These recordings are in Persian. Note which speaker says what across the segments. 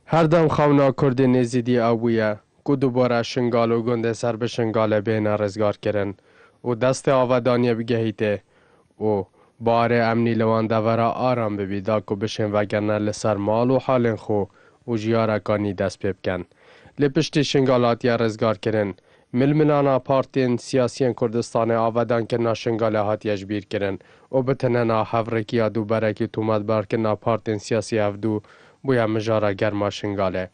Speaker 1: هر دم خوانا کرد نزیدی آبویه که دوباره شنگال و گنده سر به شنگال بین رزگار کرن و دست آودانی بگهیته و بار امنی لوان دورا آرام ببیدا که بشن وگرنه لسر مال و حال خو و جیارکانی دست ببکن. لپشت شنگالات یا رزگار کرن ململانا پارتین سیاسیان کردستان آودان که ناشنگال هات یجبیر کرن و بتننا حفرکی یا دو برکی تومد بار که نا پارتین سیاسی هفدو بویا مجارا گرما شنگاله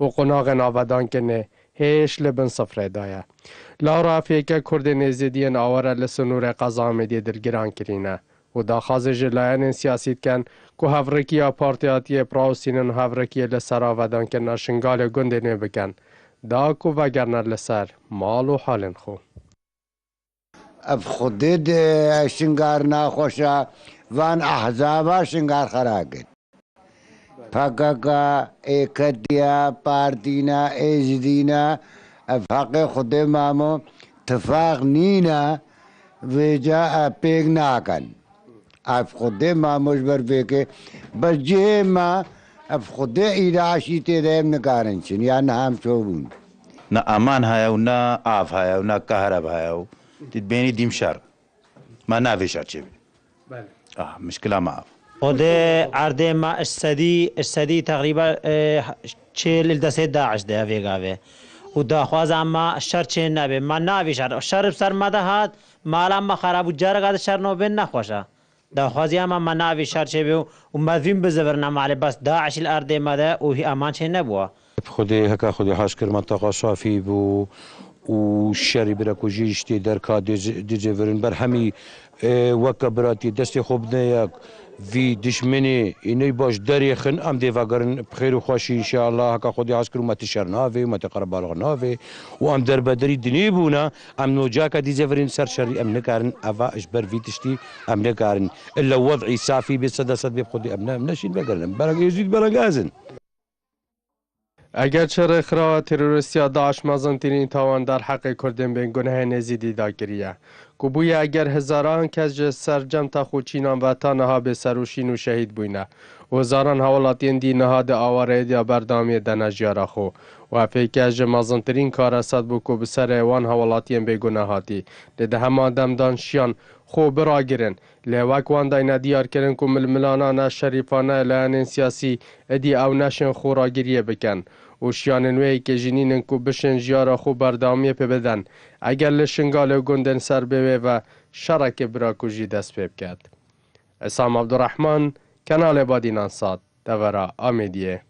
Speaker 1: و قناغ آودان که نه هیش لبن صفره دایه. لارا فیکه کرد نزیدین آوره لسنور قضامدی درگران کرینه و داخاز جلایان سیاسیت کن که هفرکی یا پارتیاتی پراوسینن هفرکی لسر آودان که ناشنگال گنده نبکن دا کو وگرنه لسر مال و حالن خو.
Speaker 2: اف خودد شنگار ناخوشا وان احزابا شنگار خراگد فقاقا ایکدیا پارتینا ایزدینا اف حق خود مامو اتفاق نینا ویجا پیگ ناکن اف خود ماموش بر فیکه بس جه ما اف خود ایراشی تیدیم نکارنشن یا نام چوبون
Speaker 3: نه امان هاي و نه آف هاي و نه كهرب هاي و تتبيني ديم شر ما نافي شر شبي مشكلة ما آف
Speaker 4: خود عرضه ما السدي تقريبا چهل الدسته داعش ده ویگاوه و داخواز اما شر چه نبه ما نافي شر بسر مده هات مالا ما خراب و جارگاد شر نو بین نخوشه داخوازی اما ما نافي شر چه بیو و مدوین بزورنا مالی بس داعش الارضه مده و هی امان چه نبوه
Speaker 5: خودی هکا خودی حاش کر منطقه صافی بو و شری برکو جیشتی در کا دیجورن بر همی وکا براتی دستی خوب نیاک وی دشمنی اینی باش دریخن ام دیوگرن بخیر و خوشی ان شاء الله هکا خودی حاش کر مت شرناوی مت قرب بالغناوی و ام در بدری دنی بونا ام نوجا کا دیجورن سر شری ام نکارن اوا اجبر وی تشتی ام نکارن الا وضعی صافی بصدصد بخودی ام نشین بگرن برگ یزید برگازن
Speaker 1: اگر چه رخرا تروریستی داعش مازنترین تاوان در حق کردن بین گناه نزیدی داگریه که بوی اگر هزاران کس سرجم تا خوچینان و تا نها به سروشین و شهید بوینه و هزاران حوالاتین دی نها ده آواره دیا بردامی دنجیارا خو و فیک از مازنترین کار اسد بو که بسر وان حوالاتین به گناهاتی ده همه آدم دانشیان خو برا گرن لیوک وان داینا دیار کرن که ململانا نه شریفانه لعن سیاسی ادی او نشن خو را گریه بکن و شیاننوی که جنینن که بشن جیارا خو بردامی پی بدن اگر لشنگال و گندن سر بوه و شرک برا کجی دست پی بکد. اسام عبدالرحمن، کانال بادینان ساد، دورا آمیدیه.